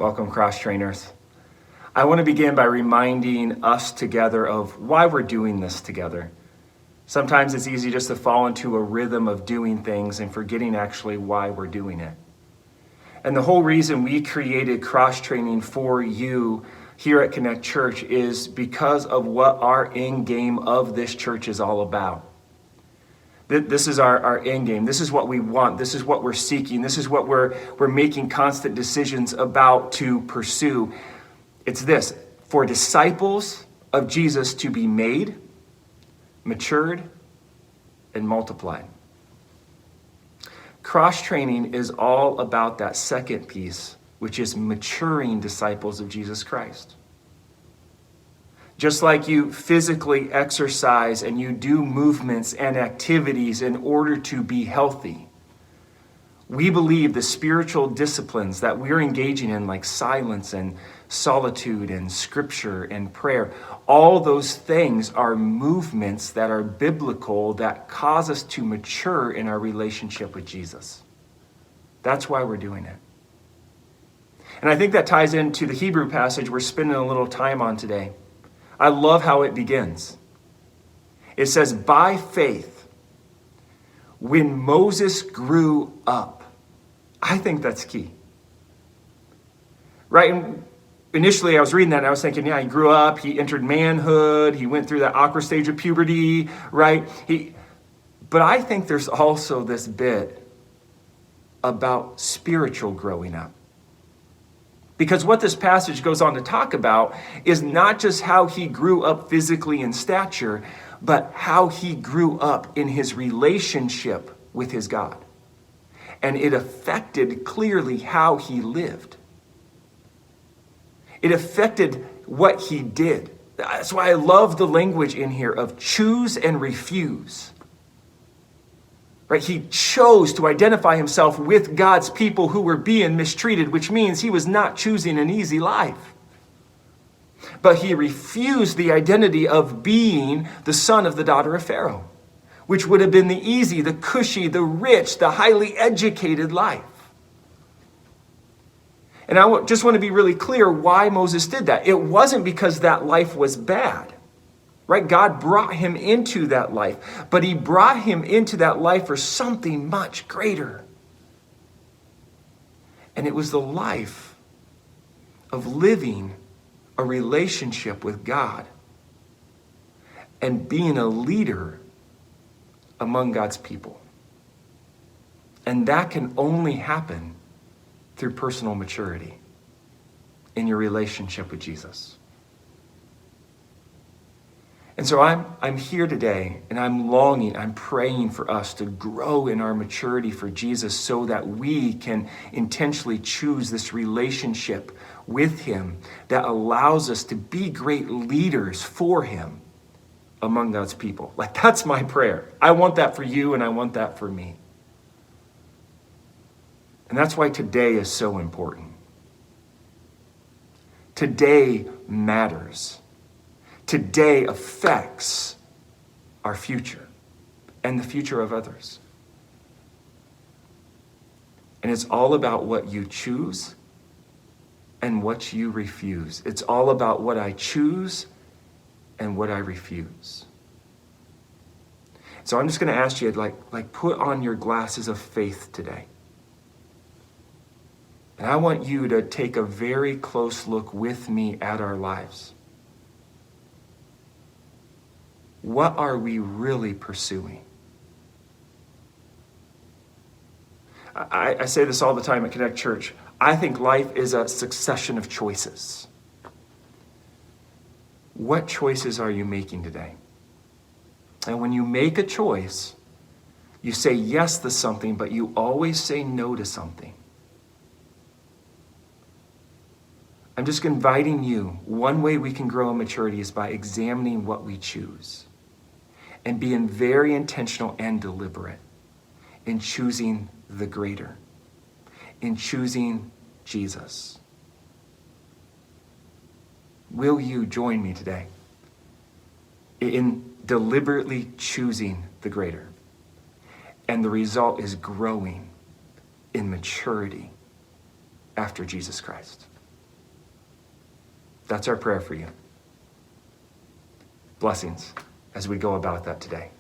Welcome, cross trainers. I want to begin by reminding us together of why we're doing this together. Sometimes it's easy just to fall into a rhythm of doing things and forgetting actually why we're doing it. And the whole reason we created cross training for you here at Connect Church is because of what our end game of this church is all about. This is our end game. This is what we want. This is what we're seeking. This is what we're making constant decisions about to pursue. It's this: for disciples of Jesus to be made, matured, and multiplied. Cross training is all about that second piece, which is maturing disciples of Jesus Christ. Just like you physically exercise and you do movements and activities in order to be healthy, we believe the spiritual disciplines that we're engaging in, like silence and solitude and scripture and prayer, all those things are movements that are biblical that cause us to mature in our relationship with Jesus. That's why we're doing it. And I think that ties into the Hebrew passage we're spending a little time on today. I love how it begins. It says, by faith, when Moses grew up. I think that's key. Right? And initially, I was reading that and I was thinking, he grew up, he entered manhood, he went through that awkward stage of puberty, right? But I think there's also this bit about spiritual growing up. Because what this passage goes on to talk about is not just how he grew up physically in stature, but how he grew up in his relationship with his God. And it affected clearly how he lived. It affected what he did. That's why I love the language in here of choose and refuse. Right? He chose to identify himself with God's people who were being mistreated, which means he was not choosing an easy life. But he refused the identity of being the son of the daughter of Pharaoh, which would have been the easy, the cushy, the rich, the highly educated life. And I just want to be really clear why Moses did that. It wasn't because that life was bad. Right? God brought him into that life, but he brought him into that life for something much greater. And it was the life of living a relationship with God and being a leader among God's people. And that can only happen through personal maturity in your relationship with Jesus. And so I'm here today and I'm praying for us to grow in our maturity for Jesus so that we can intentionally choose this relationship with him that allows us to be great leaders for him among God's people. Like, that's my prayer. I want that for you and I want that for me. And that's why today is so important. Today matters. Today affects our future and the future of others. And it's all about what you choose and what you refuse. It's all about what I choose and what I refuse. So I'm just going to ask you, like put on your glasses of faith today. And I want you to take a very close look with me at our lives. What are we really pursuing? I say this all the time at Connect Church. I think life is a succession of choices. What choices are you making today? And when you make a choice, you say yes to something, but you always say no to something. I'm just inviting you. One way we can grow in maturity is by examining what we choose and being very intentional and deliberate in choosing the greater, in choosing Jesus. Will you join me today in deliberately choosing the greater? And the result is growing in maturity after Jesus Christ. That's our prayer for you. Blessings as we go about that today.